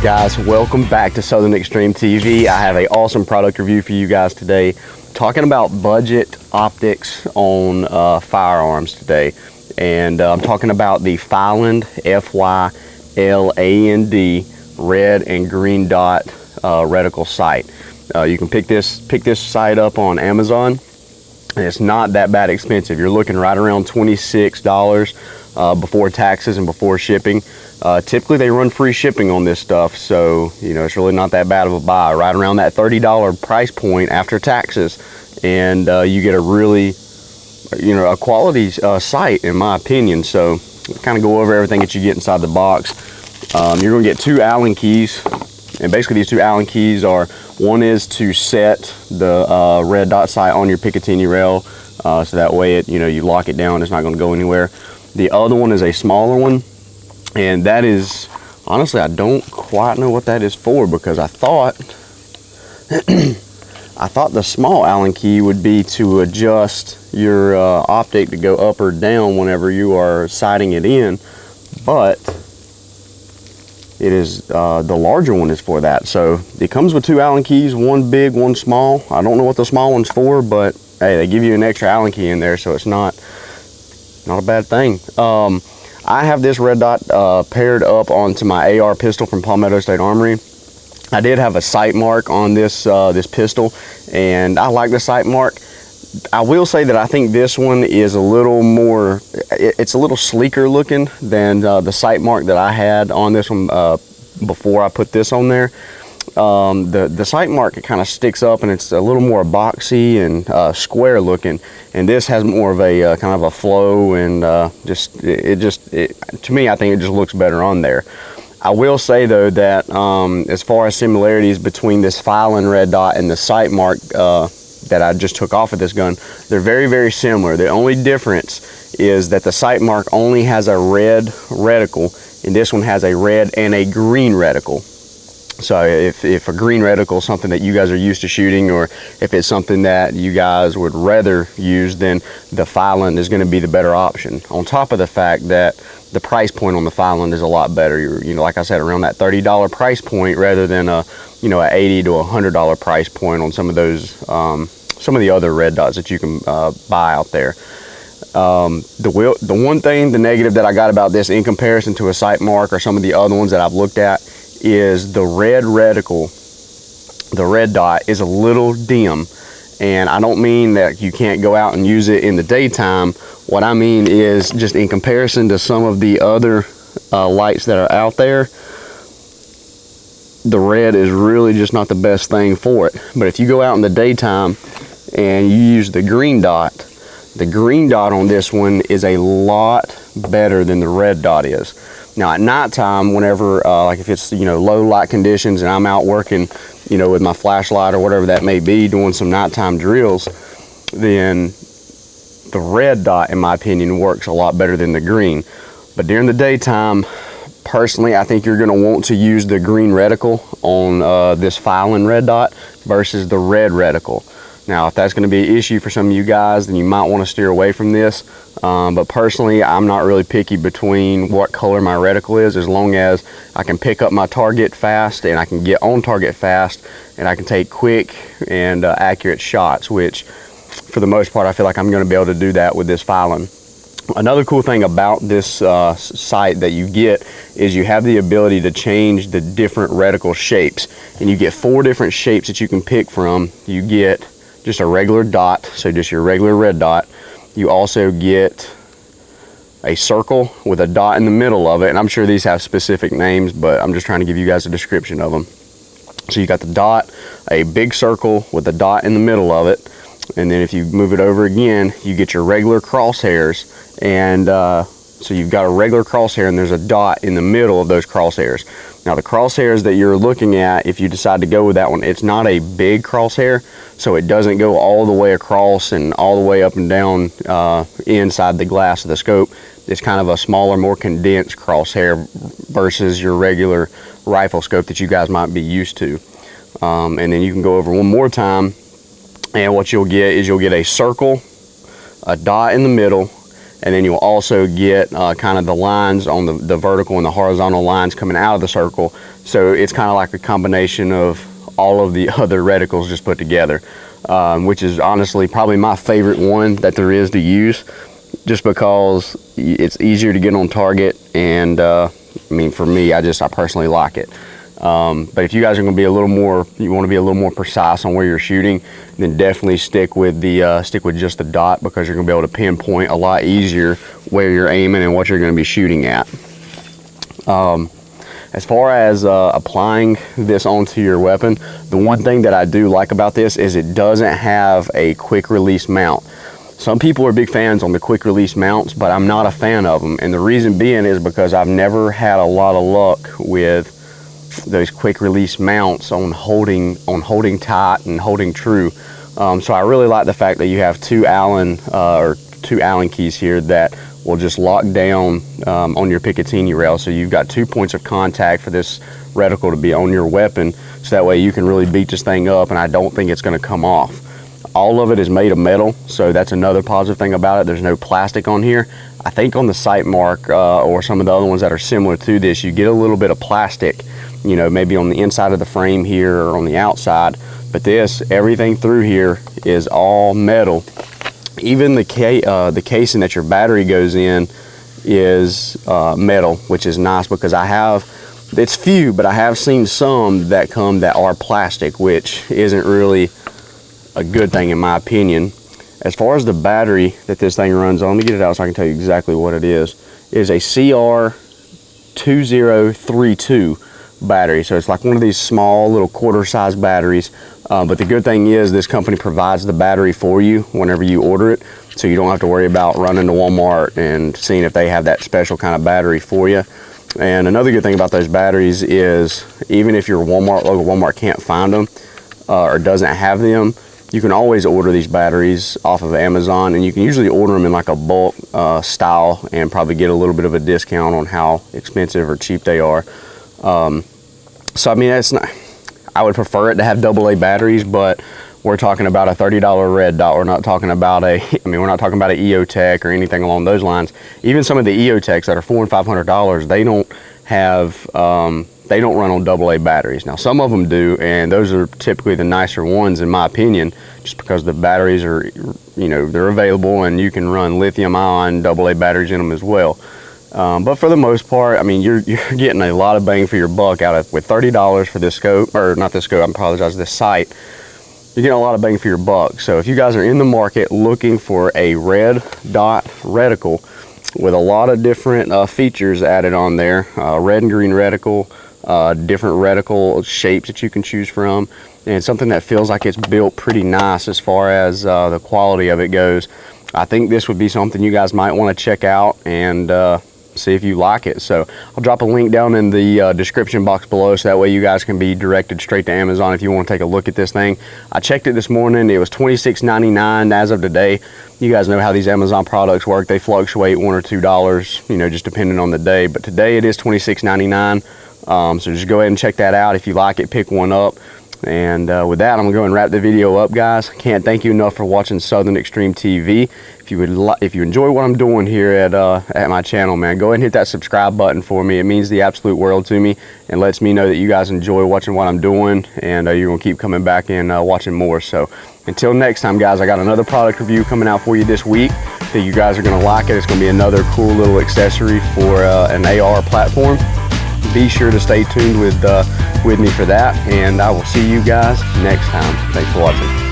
Guys, welcome back to Southern Extreme TV. I have an awesome product review for you guys today, talking about budget optics on firearms today. And I'm talking about the Fyland, F-Y-L-A-N-D, red and green dot reticle sight. You can pick this sight up on Amazon, and it's not that bad expensive. You're looking right around $26 before taxes and before shipping. Typically they run free shipping on this stuff, so it's really not that bad of a buy. Right around that $30 price point after taxes, and you get a really a quality sight, in my opinion. So kind of go over everything that you get inside the box. You're going to get two Allen keys, and basically these two Allen keys are, one is to set the red dot sight on your Picatinny rail, so that way you lock it down, it's not going to go anywhere. The other one is a smaller one, and that is, honestly, I don't quite know what that is for, because I thought the small Allen key would be to adjust your optic to go up or down whenever you are sighting it in, but it is the larger one is for that. So it comes with two Allen keys, one big, one small. I don't know what the small one's for, but hey, they give you an extra Allen key in there, so it's not a bad thing. I have this red dot paired up onto my AR pistol from Palmetto State Armory. I did have a sight mark on this this pistol, and I like the sight mark. I will say that I think this one is a little more, it's a little sleeker looking than the sight mark that I had on this one before I put this on there. The sight mark, it kind of sticks up, and it's a little more boxy and square looking, and this has more of a kind of a flow, and to me, I think it just looks better on there. I will say though that as far as similarities between this Fyland red dot and the sight mark that I just took off of this gun, they're very, very similar. The only difference is that the sight mark only has a red reticle, and this one has a red and a green reticle. So if a green reticle is something that you guys are used to shooting, or if it's something that you guys would rather use, then the Fyland is going to be the better option. On top of the fact that the price point on the Fyland is a lot better. You're, like I said, around that $30 price point, rather than a $80 to $100 price point on some of those some of the other red dots that you can buy out there. The one thing, the negative that I got about this in comparison to a sight mark or some of the other ones that I've looked at, is the red reticle, the red dot is a little dim. And I don't mean that you can't go out and use it in the daytime. What I mean is, just in comparison to some of the other lights that are out there, the red is really just not the best thing for it. But if you go out in the daytime and you use the green dot on this one is a lot better than the red dot is. Now at nighttime, whenever like if it's low light conditions and I'm out working with my flashlight or whatever that may be, doing some nighttime drills, then the red dot, in my opinion, works a lot better than the green. But during the daytime, personally, I think you're going to want to use the green reticle on this Fyland red dot versus the red reticle. Now, if that's going to be an issue for some of you guys, then you might want to steer away from this. But personally, I'm not really picky between what color my reticle is, as long as I can pick up my target fast and I can get on target fast and I can take quick and accurate shots, which for the most part, I feel like I'm going to be able to do that with this Fyland. Another cool thing about this sight that you get is you have the ability to change the different reticle shapes, and you get 4 different shapes that you can pick from. You get just a regular dot, so just your regular red dot. You also get a circle with a dot in the middle of it, and I'm sure these have specific names, but I'm just trying to give you guys a description of them. So you got the dot, a big circle with a dot in the middle of it, and then if you move it over again, you get your regular crosshairs, and so you've got a regular crosshair and there's a dot in the middle of those crosshairs. Now the crosshairs that you're looking at, if you decide to go with that one, it's not a big crosshair, so it doesn't go all the way across and all the way up and down inside the glass of the scope. It's kind of a smaller, more condensed crosshair versus your regular rifle scope that you guys might be used to. And then you can go over one more time, and what you'll get is you'll get a circle, a dot in the middle, and then you'll also get kind of the lines on the vertical and the horizontal lines coming out of the circle. So it's kind of like a combination of all of the other reticles just put together, which is honestly probably my favorite one that there is to use, just because it's easier to get on target. And I mean, for me, I personally like it. But if you guys are going to be a little more, you want to be a little more precise on where you're shooting, then definitely stick with just the dot, because you're going to be able to pinpoint a lot easier where you're aiming and what you're going to be shooting at. As far as applying this onto your weapon, the one thing that I do like about this is it doesn't have a quick release mount. Some people are big fans on the quick release mounts, but I'm not a fan of them. And the reason being is because I've never had a lot of luck with those quick release mounts on holding tight and holding true. So I really like the fact that you have two Allen keys here that will just lock down on your Picatinny rail. So you've got 2 points of contact for this reticle to be on your weapon, so that way you can really beat this thing up, and I don't think it's going to come off. All of it is made of metal, so that's another positive thing about it. There's no plastic on here. I think on the Sight Mark or some of the other ones that are similar to this, you get a little bit of plastic, you know, maybe on the inside of the frame here or on the outside. But this, everything through here is all metal. Even the casing that your battery goes in is metal, which is nice, because it's few, but I have seen some that are plastic, which isn't really a good thing in my opinion. As far as the battery that this thing runs on, let me get it out so I can tell you exactly what it is. It is a CR2032 battery, so it's like one of these small little quarter-size batteries. But the good thing is this company provides the battery for you whenever you order it, so you don't have to worry about running to Walmart and seeing if they have that special kind of battery for you. And another good thing about those batteries is, even if your local Walmart can't find them or doesn't have them, you can always order these batteries off of Amazon, and you can usually order them in like a bulk style and probably get a little bit of a discount on how expensive or cheap they are. So I mean, I would prefer it to have AA batteries, but we're talking about a $30 red dot. We're not talking about we're not talking about an EOTech or anything along those lines. Even some of the EOTechs that are $400 and $500, they don't have they don't run on AA batteries. Now some of them do, and those are typically the nicer ones in my opinion, just because the batteries are, you know, they're available, and you can run lithium ion AA batteries in them as well. But for the most part, I mean, you're getting a lot of bang for your buck with $30 for this scope, or not this scope, I apologize, this sight. You're getting a lot of bang for your buck. So if you guys are in the market looking for a red dot reticle with a lot of different features added on there, red and green reticle, different reticle shapes that you can choose from, and something that feels like it's built pretty nice as far as the quality of it goes, I think this would be something you guys might want to check out and see if you like it. So I'll drop a link down in the description box below, so that way you guys can be directed straight to Amazon if you want to take a look at this thing. I checked it this morning, it was $26.99 as of today. You guys know how these Amazon products work, they fluctuate $1 or $2, you know, just depending on the day, but today it is $26.99. So just go ahead and check that out. If you like it, pick one up. And with that, I'm gonna go and wrap the video up, guys. Can't thank you enough for watching Southern Extreme TV. If you enjoy what I'm doing here at my channel, man, go ahead and hit that subscribe button for me. It means the absolute world to me, and lets me know that you guys enjoy watching what I'm doing, and you're gonna keep coming back and watching more. So until next time, guys, I got another product review coming out for you this week that you guys are gonna like it. It's gonna be another cool little accessory for an AR platform. Be sure to stay tuned with me for that, and I will see you guys next time. Thanks for watching.